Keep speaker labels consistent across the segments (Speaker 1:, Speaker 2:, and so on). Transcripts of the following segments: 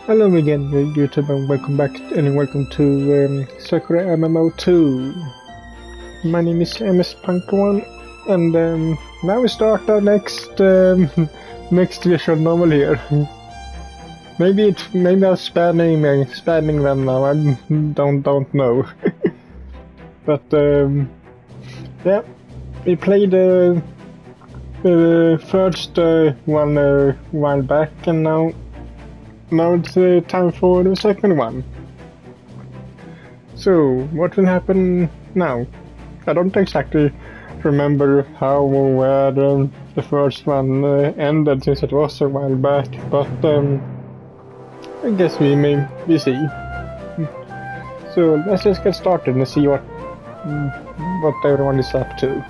Speaker 1: Hello again, YouTube, and welcome back and welcome to Sakura MMO2. My name is MS-Punk1, and now we start our next next visual novel here. maybe I'm spanning them now. I don't know. But yeah, we played the first one a while back, and now it's time for the second one. So, what will happen now? I don't exactly remember how or where the first one ended, since it was a while back, but I guess we see. So let's just get started and see what everyone is up to.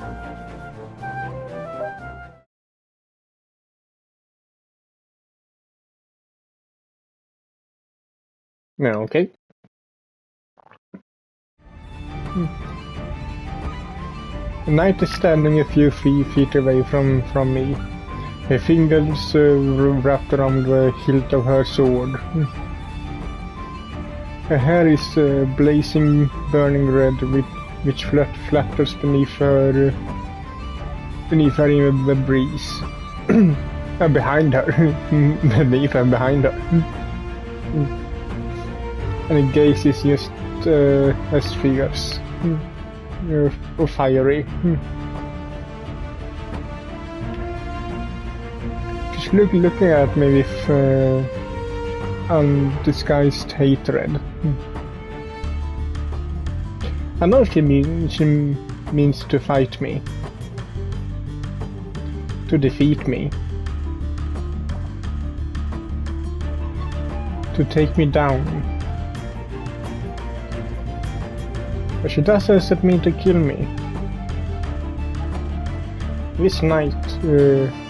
Speaker 1: Yeah, okay. The knight is standing a few feet away from me. Her fingers wrapped around the hilt of her sword. Her hair is blazing, burning red, which flutters beneath her in the breeze. Behind her. Beneath and behind her. And her gaze is just as fierce. Or fiery. She's looking at me with undisguised hatred. I know she means to fight me, to defeat me, to take me down. But she doesn't mean to kill me. This knight,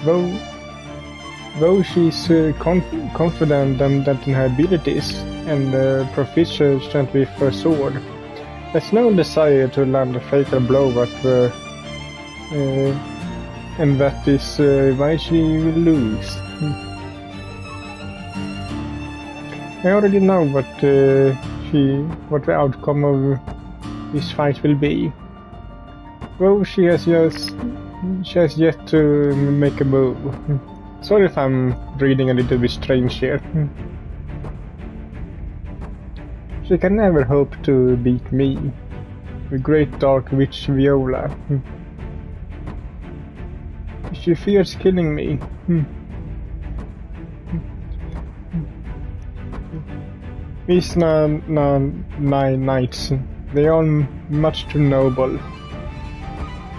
Speaker 1: though she's confident that in her abilities and proficient with her sword, has no desire to land a fatal blow at her, and that is why she will lose. I already know what the outcome of this fight will be. Well, she has yet to make a move. Sorry if I'm reading a little bit strange here. She can never hope to beat me, the great dark witch Viola. She fears killing me. These nine knights, they are much too noble.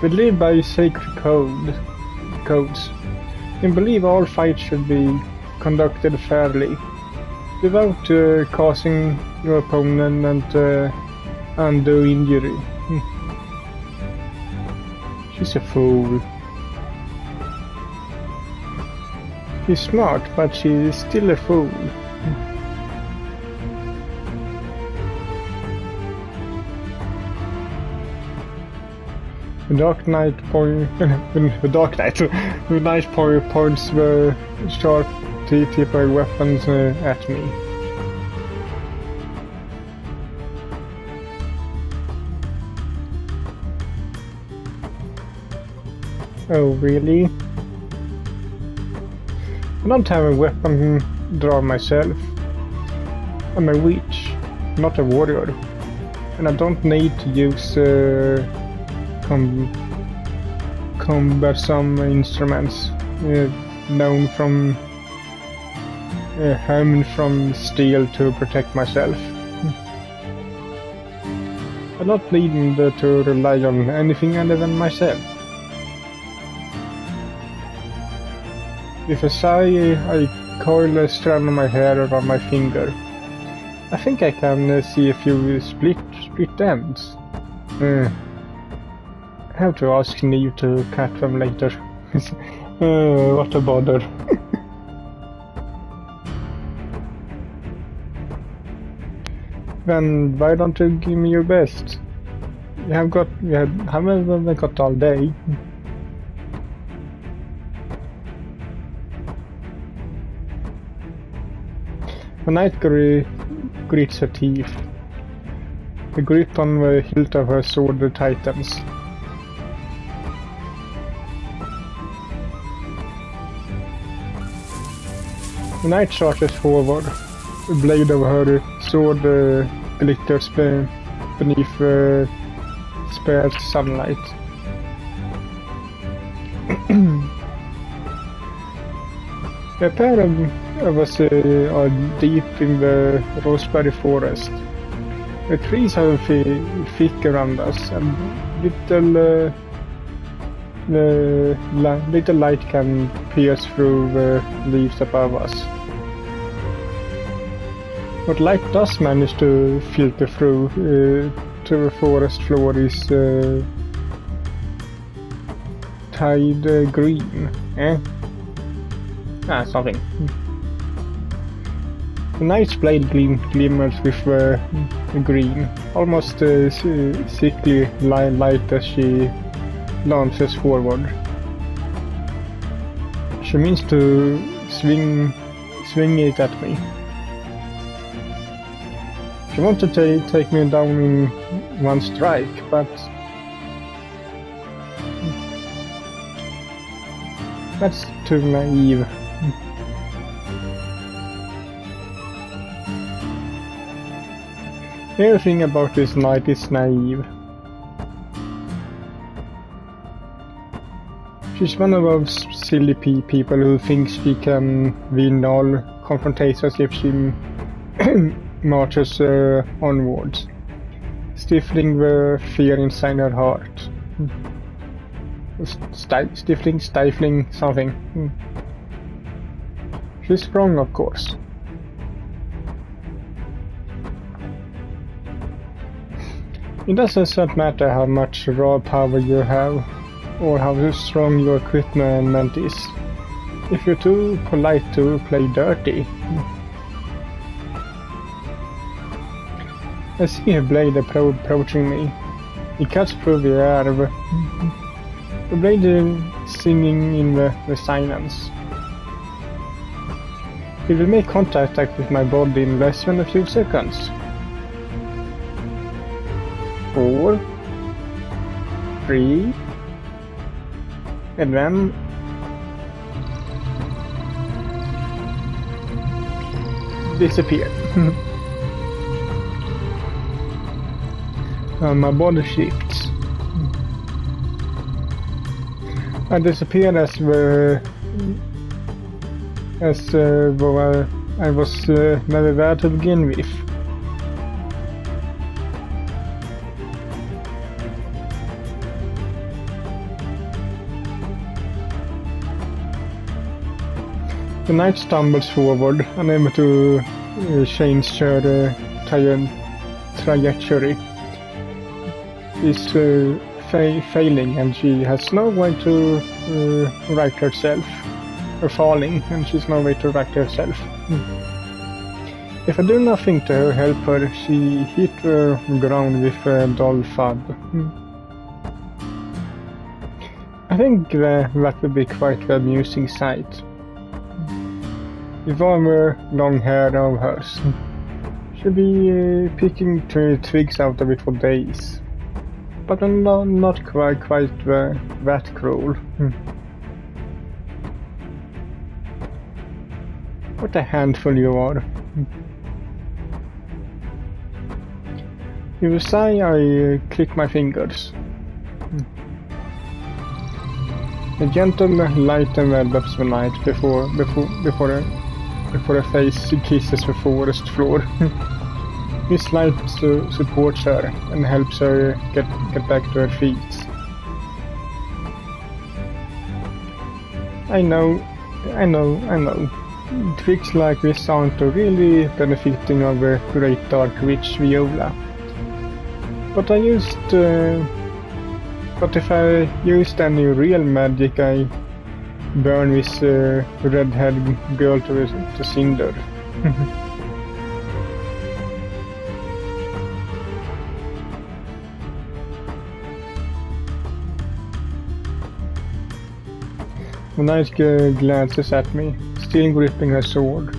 Speaker 1: We live by sacred codes, and believe all fights should be conducted fairly, without causing your opponent undue injury. She's a fool. She's smart, but she's still a fool. The knight points the sharp tip of weapons at me. Oh, really? I don't have a weapon draw myself. I'm a witch, not a warrior, and I don't need to use cumbersome instruments known from from steel to protect myself. I'm not needing to rely on anything other than myself. With a sigh, I coil a strand of my hair around my finger. I think I can see a few split ends. I have to ask Neve to cut them later. What a bother. Then why don't you give me your best? Haven't got all day. The knight grits her teeth. The grip on the hilt of her sword tightens. The knight charges forward. The blade of her sword glitters beneath spared sunlight. A pair of us are deep in the roseberry forest. The trees are thick around us, and little light can pierce through the leaves above us. What light does manage to filter through to the forest floor is tide green. Something. The knight's blade glimmers with green, almost sickly light as she launches forward. She means to swing it at me. She wants to take me down in one strike, but that's too naive. Everything about this knight is naive. She's one of those silly people who thinks she can win all confrontations if she marches onwards, stifling the fear inside her heart. Stifling something. She's wrong, of course. It doesn't matter how much raw power you have, or how strong your equipment is, if you're too polite to play dirty. I see a blade approaching me. It cuts through the air, the blade singing in the silence. It will make contact with my body in less than a few seconds. 4, 3, and then disappear. My body shifts. I disappeared as I was never there to begin with. The knight stumbles forward, unable to change her trajectory. Is failing, and she has no way to right herself. Or falling, and she's no way to right herself. If I do nothing to help her, she hit the ground with a dull thud. I think that would be quite an amusing sight. If I were long hair of hers, she'd be picking twigs out of it for days. But I'm not quite that cruel. What a handful you are. With a sigh, I click my fingers. A gentle light envelops the night before her face kisses the forest floor. This light supports her and helps her get back to her feet. I know. Tricks like this aren't really benefiting of the great dark witch Viola. But if I used any real magic, I burn this red-haired girl to cinder. The knight glances at me, still gripping her sword.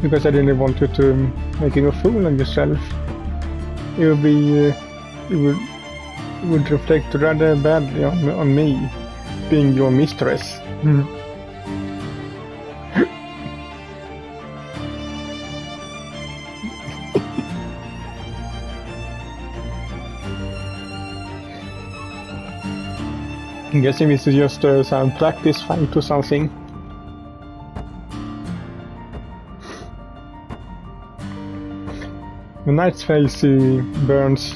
Speaker 1: because I didn't want you to making a fool of yourself. It would be, it would reflect rather badly on me, being your mistress. I'm guessing this is just some practice fight or something. The knight's face burns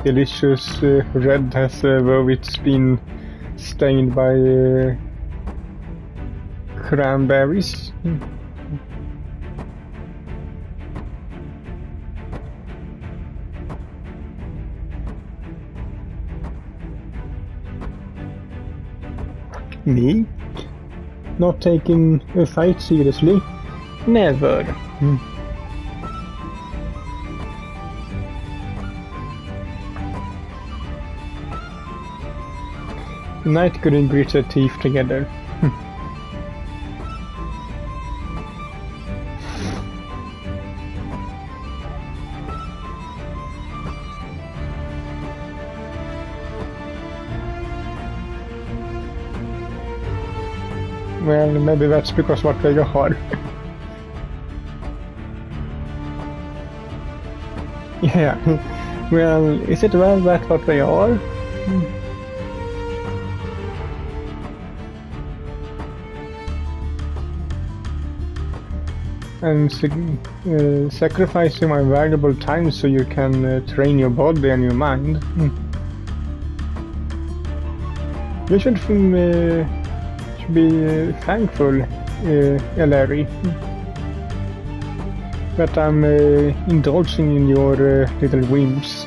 Speaker 1: delicious red as though it's been stained by cranberries. Me? Not taking a fight seriously? Never. The knight couldn't grit their teeth together. Well, maybe that's because what they are. Yeah, well, is it well that what they are? And sacrificing my valuable time so you can train your body and your mind. You should be thankful, Larry, that I'm indulging in your little whims.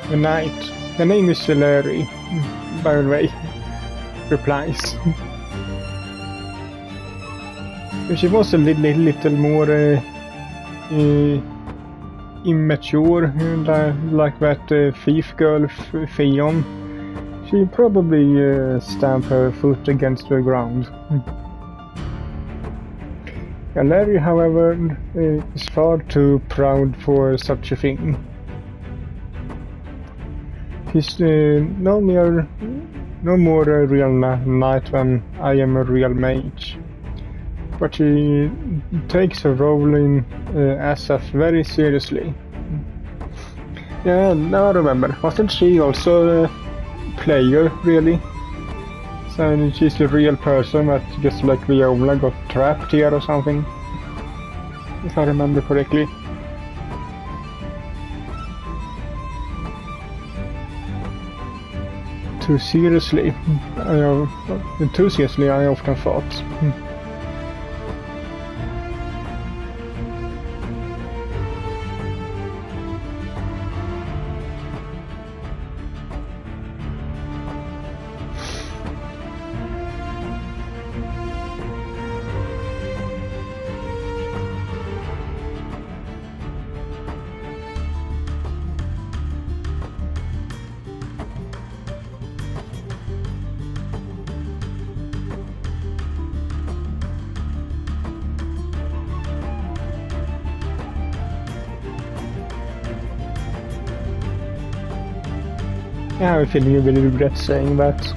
Speaker 1: The knight, her name is Larry, by the way, replies. If she was a little more immature, like that thief girl Fion, she probably stamped her foot against the ground. Larry, however, is far too proud for such a thing. He's no more a real knight than I am a real mage. But she takes her role in SF very seriously. Yeah, now I remember. Wasn't she also a player, really? So she's a real person that just like Viola got trapped here or something? If I remember correctly. Too seriously, I often thought. I have a feeling you will regret saying that.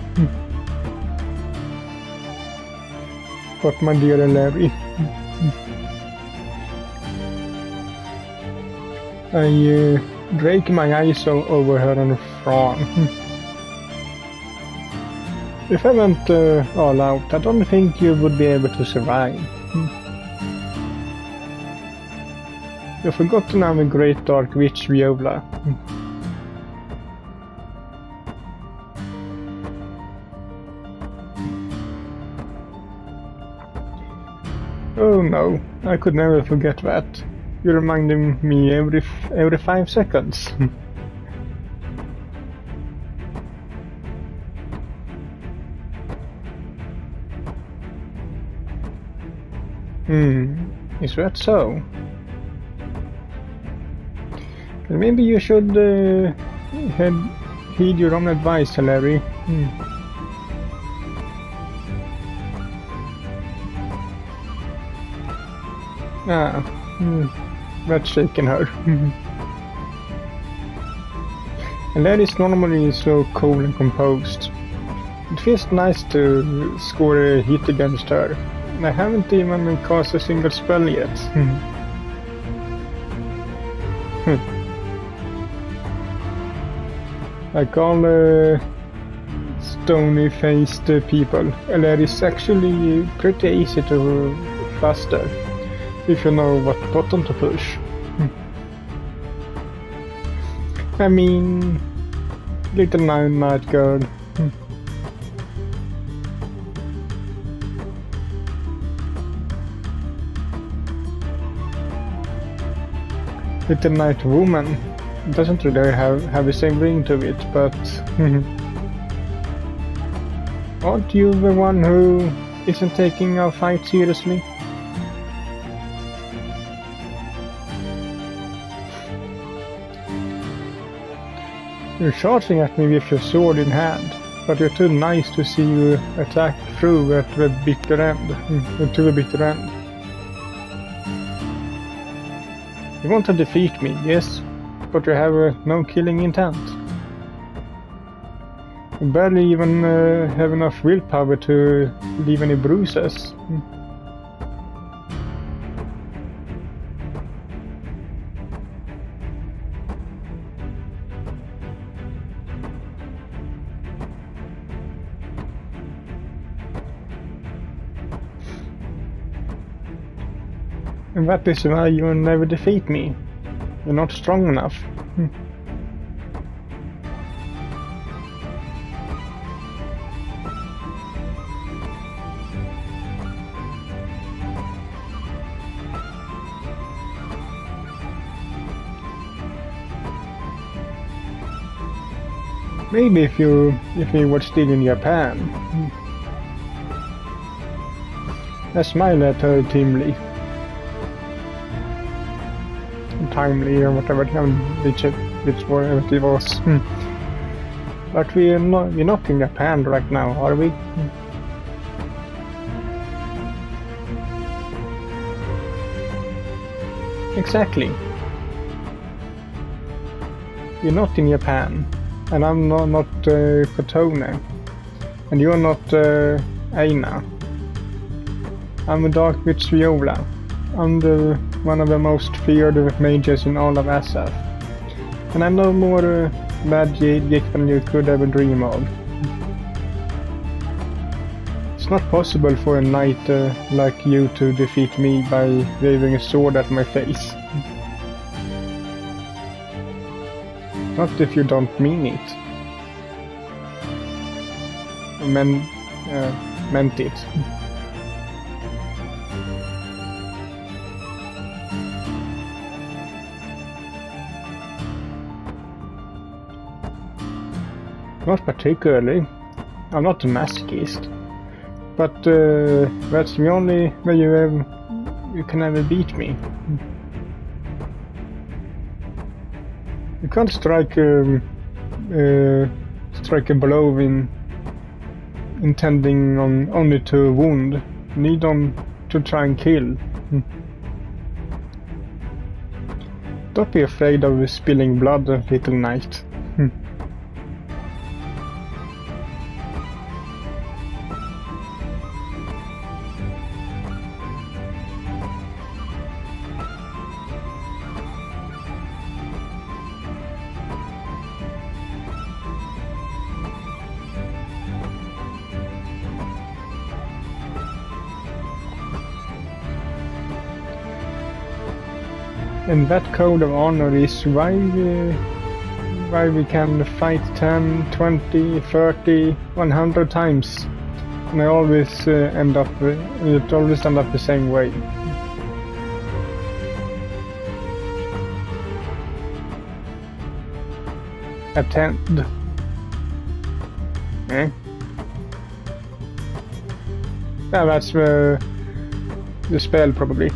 Speaker 1: But my dear Larry, I rake my eyes over her and frown. If I went all out, I don't think you would be able to survive. You've forgotten I'm a great dark witch, Viola. Oh no, I could never forget that. You're reminding me every 5 seconds. Is that so? Maybe you should heed your own advice, Larry. That's shaking her. Larry's normally so cool and composed. It feels nice to score a hit against her. I haven't even cast a single spell yet. Like all stony-faced people, Larry's actually pretty easy to fluster if you know what button to push. I mean, little night girl. Little night woman doesn't really have the same ring to it, but aren't you the one who isn't taking our fight seriously? You're charging at me with your sword in hand, but you're too nice to see you attack through at the bitter end, to the bitter end. You want to defeat me, yes, but you have no killing intent. You barely even have enough willpower to leave any bruises. And that is why you will never defeat me. You're not strong enough. Maybe if you were still in Japan. I smile at her timely. Timely or whatever, which it was. But we're not in Japan right now, are we? Exactly. You're not in Japan, and I'm not Kotone, and you're not Aina. I'm a Dark Witch Viola. I'm one of the most feared mages in all of SF. And I know more magic than you could ever dream of. It's not possible for a knight like you to defeat me by waving a sword at my face. Not if you don't mean it. I meant it. Not particularly. I'm not a masochist. But that's the only way you can ever beat me. You can't strike a blow intending only to wound. You need to try and kill. Don't be afraid of spilling blood, little knight. And that code of honor is why we can fight 10, 20, 30, 100 times. And I always end up the same way. Attend. Eh? Yeah, that's the spell probably.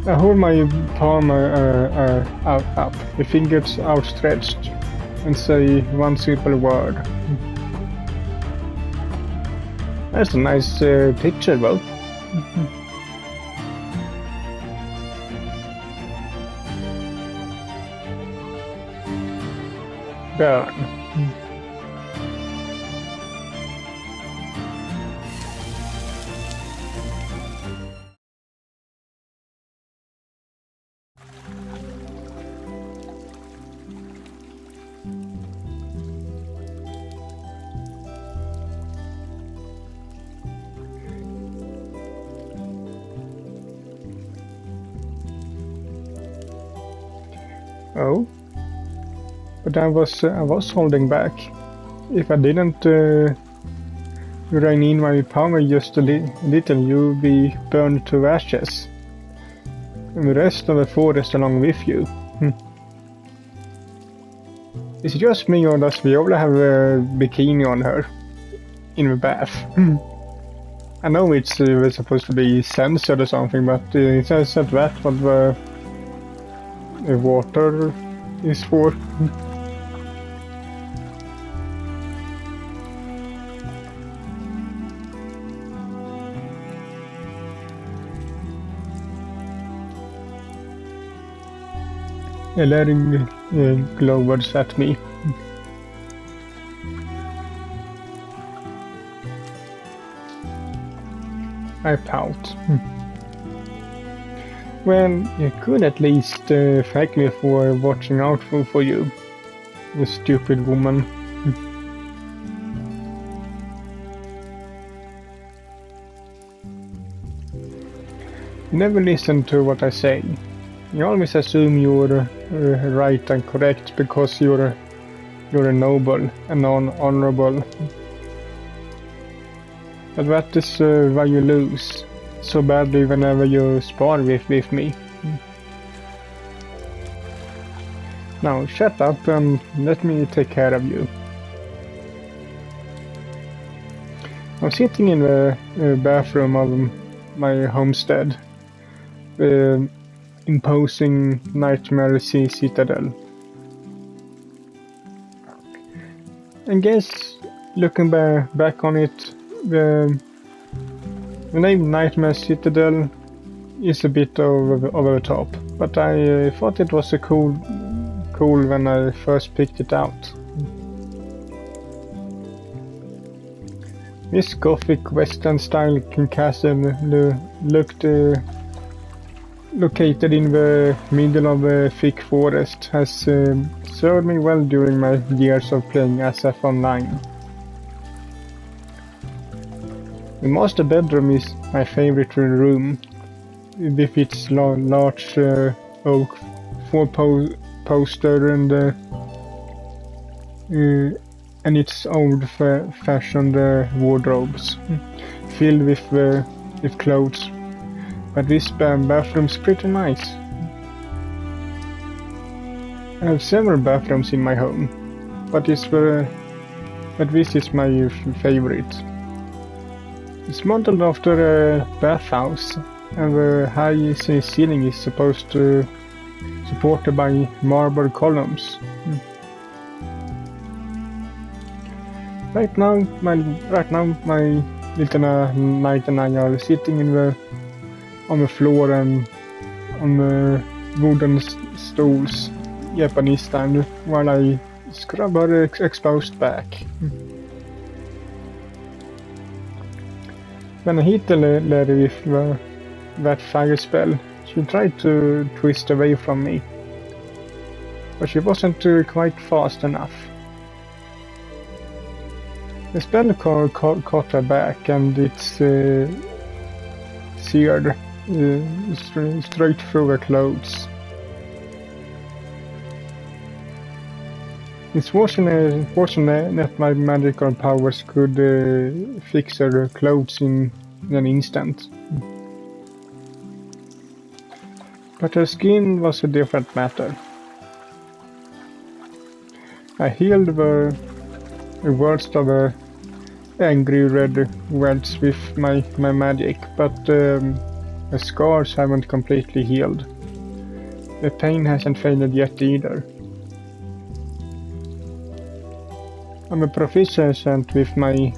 Speaker 1: I hold my palm up, the fingers outstretched, and say one simple word. That's a nice picture, though. Burn. Oh, but I was holding back. If I didn't rein in my power just a little, you'd be burned to ashes, and the rest of the forest along with you. Is it just me, or does Viola have a bikini on her in the bath? I know it's supposed to be censored or something, but it says that what the water is for. Glaring glowers at me. I pout. Well, you could at least thank me for watching out for you, you stupid woman. Never listen to what I say. You always assume you're right and correct because you're a noble and honorable. But that is why you lose so badly whenever you spar with me. Now shut up and let me take care of you. I'm sitting in the bathroom of my homestead, imposing nightmare citadel. I guess looking back on it, the name Nightmare Citadel is a bit over the top, but I thought it was cool when I first picked it out. This Gothic Western style castle looked located in the middle of a thick forest has served me well during my years of playing SF Online. The master bedroom is my favorite room, with its large oak four-poster and its old-fashioned wardrobes filled with clothes. But this bathroom's pretty nice. I have several bathrooms in my home, but this is my favorite. It's modeled after a bathhouse, and the high ceiling is supported by marble columns. Right now, my little knight and I are sitting on the floor and on the wooden stools, Japanese style, while I scrub her exposed back. When I hit the lady with that fire spell, she tried to twist away from me, but she wasn't quite fast enough. The spell caught her back, and it's seared straight through her clothes. It's fortunate my magical powers could fix her clothes in an instant. But her skin was a different matter. I healed the worst of the angry red welts with my magic, but The scars haven't completely healed. The pain hasn't faded yet either. I'm a proficient with my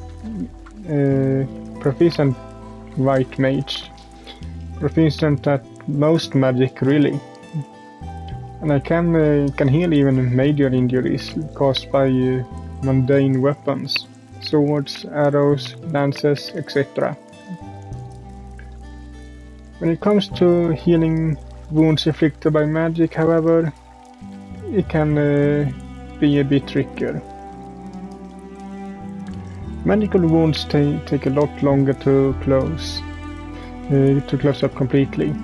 Speaker 1: proficient white mage. Proficient at most magic, really. And I can heal even major injuries caused by mundane weapons. Swords, arrows, lances, etc. When it comes to healing wounds inflicted by magic, however, it can be a bit trickier. Magical wounds take a lot longer to close up completely,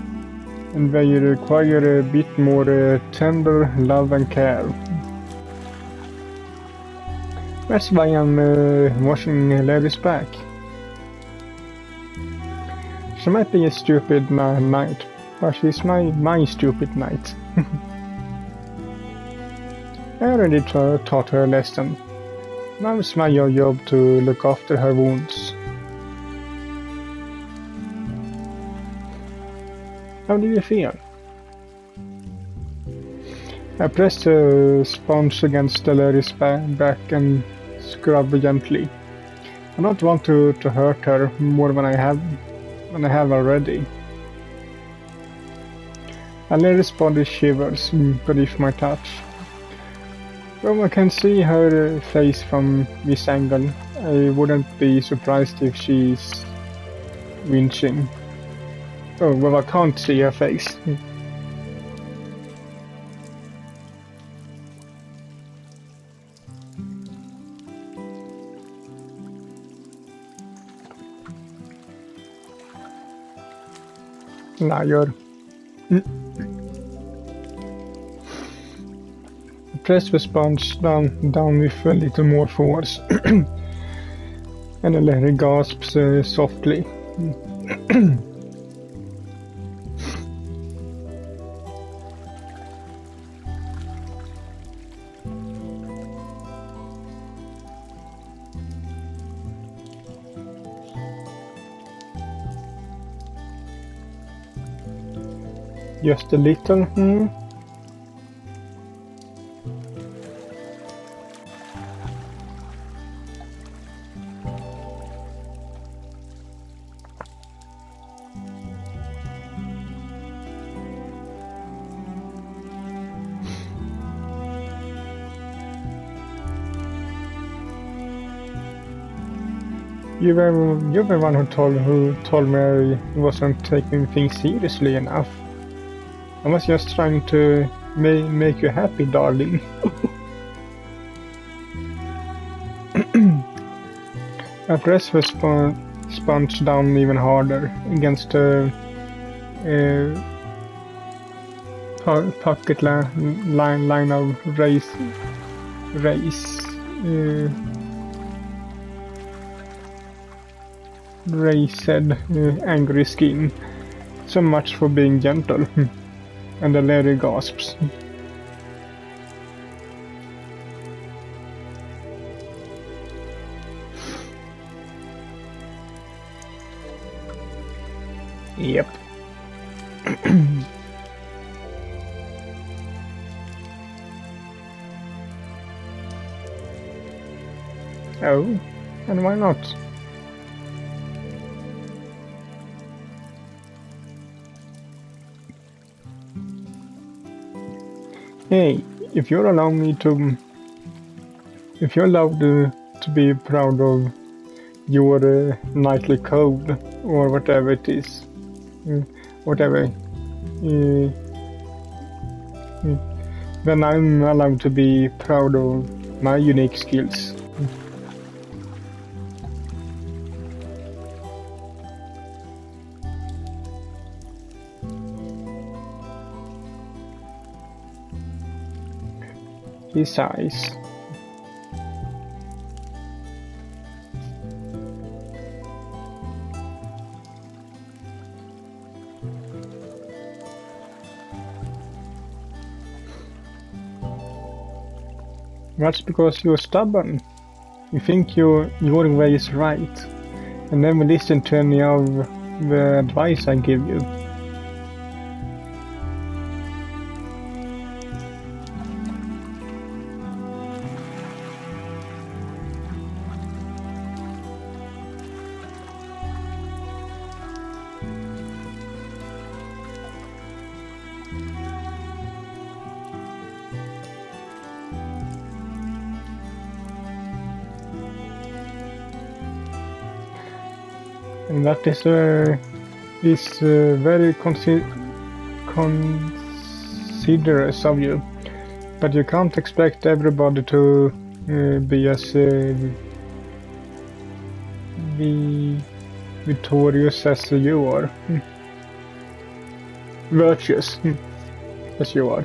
Speaker 1: and they require a bit more tender love and care. That's why I'm washing Larry's back. She might be a stupid knight, but she's my stupid knight. I already taught her a lesson. Now it's my job to look after her wounds. How do you feel? I press the sponge against Larry's back and scrub gently. I don't want to hurt her more than I have already. Larry's body shivers beneath my touch. Though I can see her face from this angle, I wouldn't be surprised if she's winching. Oh, well, I can't see her face. Liar. Press the sponge down with a little more force, and Larry gasps softly. Just a little, You were the one who told me I wasn't taking things seriously enough. I was just trying to make you happy, darling. I pressed the sponge down even harder against the pocket line of raised angry skin. So much for being gentle. And the Larry gasps. Yep. Oh, and why not? Hey, if you're allowed to be proud of your knightly code or whatever it is, then I'm allowed to be proud of my unique skills. He sighs. That's because you're stubborn. You think your way is right, and never listen to any of the advice I give you. And that is very considerate of you. But you can't expect everybody to be as victorious as you are. Virtuous as you are.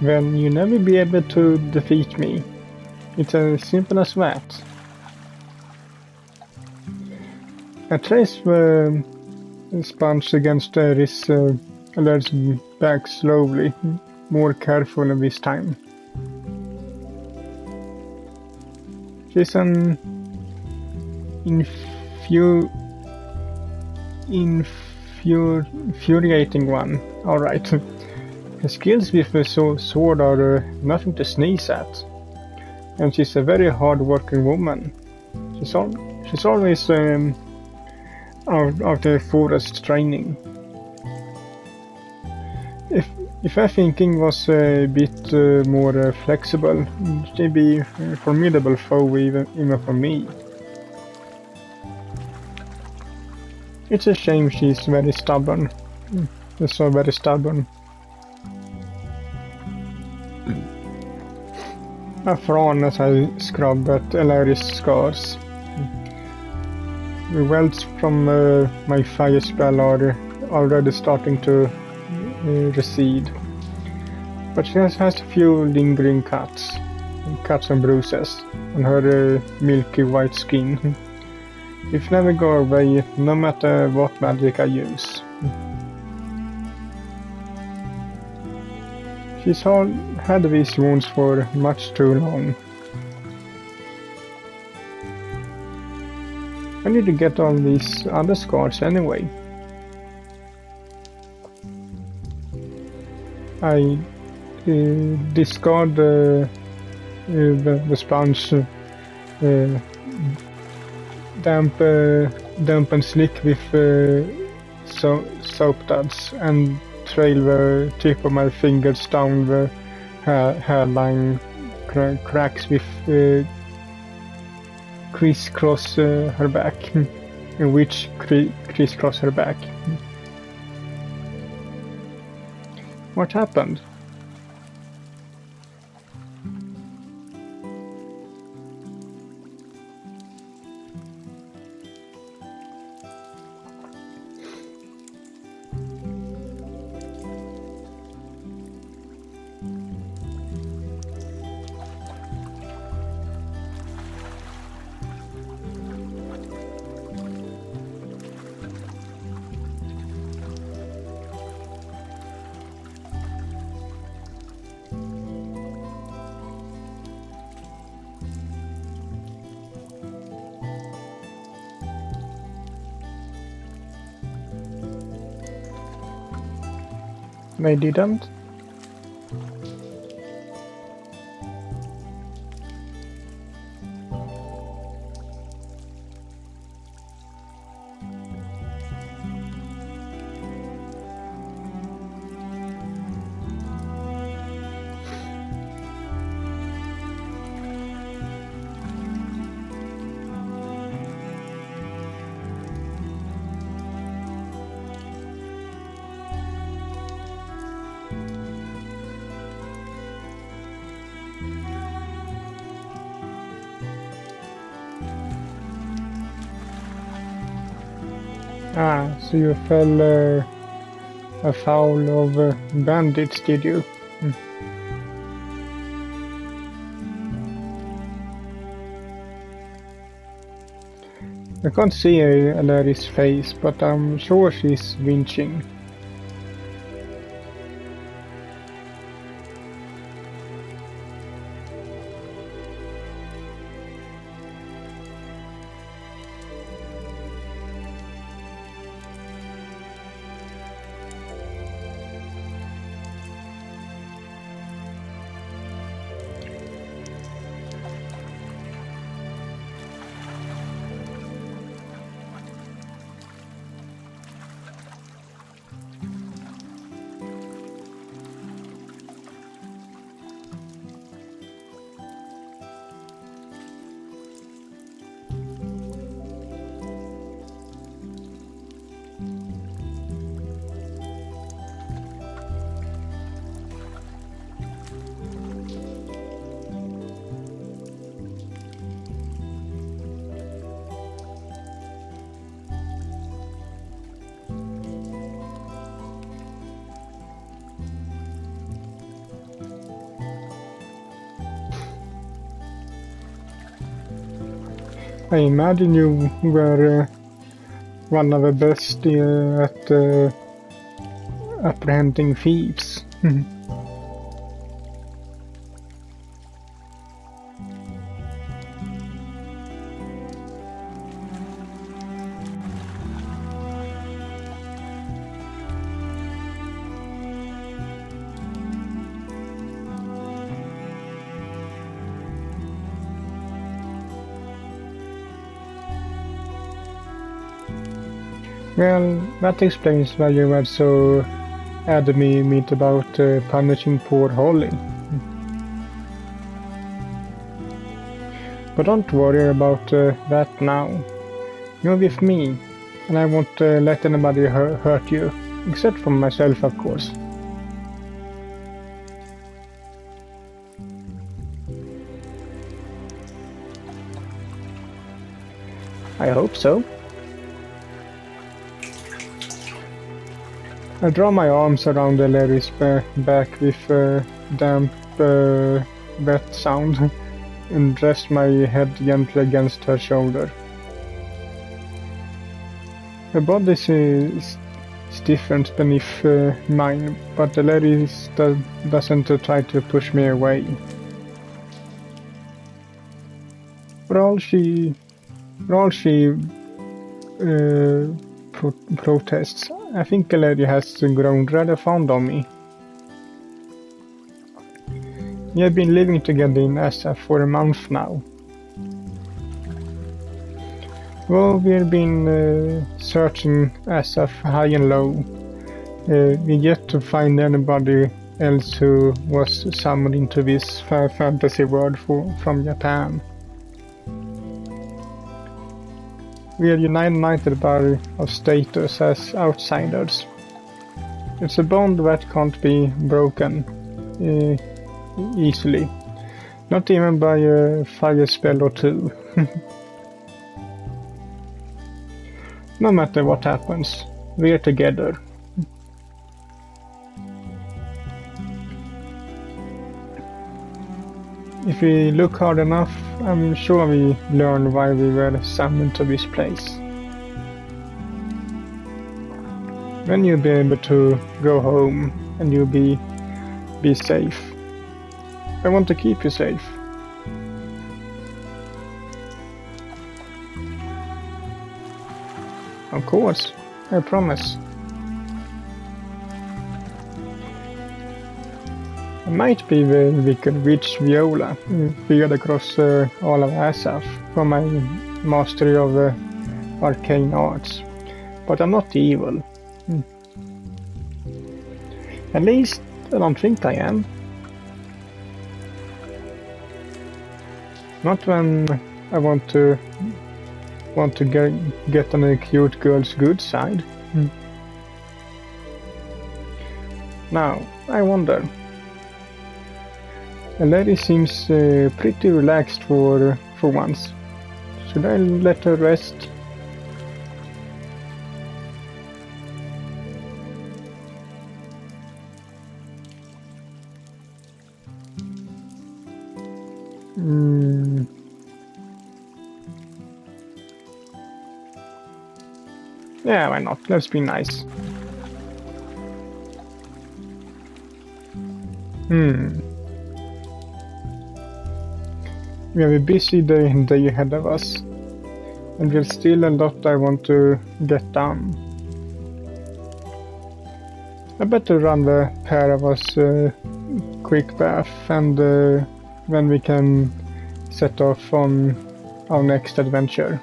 Speaker 1: Then you'll never be able to defeat me. It's as simple as that. I trace the sponge against this alert's back slowly, more carefully this time. She's an infuriating one, alright. Her skills with the sword are nothing to sneeze at. And she's a very hard-working woman. She's always out the forest training. If her thinking was a bit more flexible, she'd be a formidable foe even for me. It's a shame she's very stubborn. She's so very stubborn. I frown as I scrub at Elari's scars. The welts from my fire spell are already starting to recede. But she has a few lingering cuts and bruises on her milky white skin. It never go away, no matter what magic I use. She's had these wounds for much too long. I need to get all these other scars anyway. I discard the sponge, damp and slick with soap duds, and trail the tip of my fingers down the hairline cracks with crisscross her back, which crisscross her back. What happened? They didn't. Ah, so you fell afoul of bandits, did you? I can't see Alari's face, but I'm sure she's winching. I imagine you were one of the best at apprehending thieves. Well, that explains why you were so adamant about punishing poor Holly. But don't worry about that now. You're with me, and I won't let anybody hurt you, except for myself, of course. I hope so. I draw my arms around Larry's back with damp, wet sound and rest my head gently against her shoulder. Her body is different beneath mine, but Larry doesn't try to push me away. For all she protests, I think Larry has grown rather fond of me. We have been living together in SF for a month now. Well, we've been searching SF high and low. We yet to find anybody else who was summoned into this fantasy world from Japan. We are united by our status as outsiders. It's a bond that can't be broken easily, not even by a fire spell or two. No matter what happens, we're together. If we look hard enough, I'm sure we learn why we were summoned to this place. Then you'll be able to go home and you'll be safe. I want to keep you safe. Of course, I promise. It might be we could reach Viola, figured across all of SF from my mastery of arcane arts. But I'm not evil. At least I don't think I am. Not when I want to get on a cute girl's good side. Now, I wonder. The lady seems pretty relaxed for once. Should I let her rest? Yeah, why not? Let's be nice. We have a busy day ahead of us, and there's still a lot I want to get done. I better run the pair of us a quick bath, and then we can set off on our next adventure.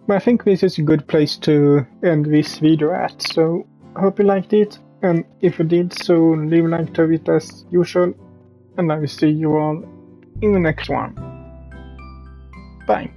Speaker 1: I think this is a good place to end this video at, so hope you liked it, and if you did, so leave a like to it as usual, and I will see you all in the next one. Bye.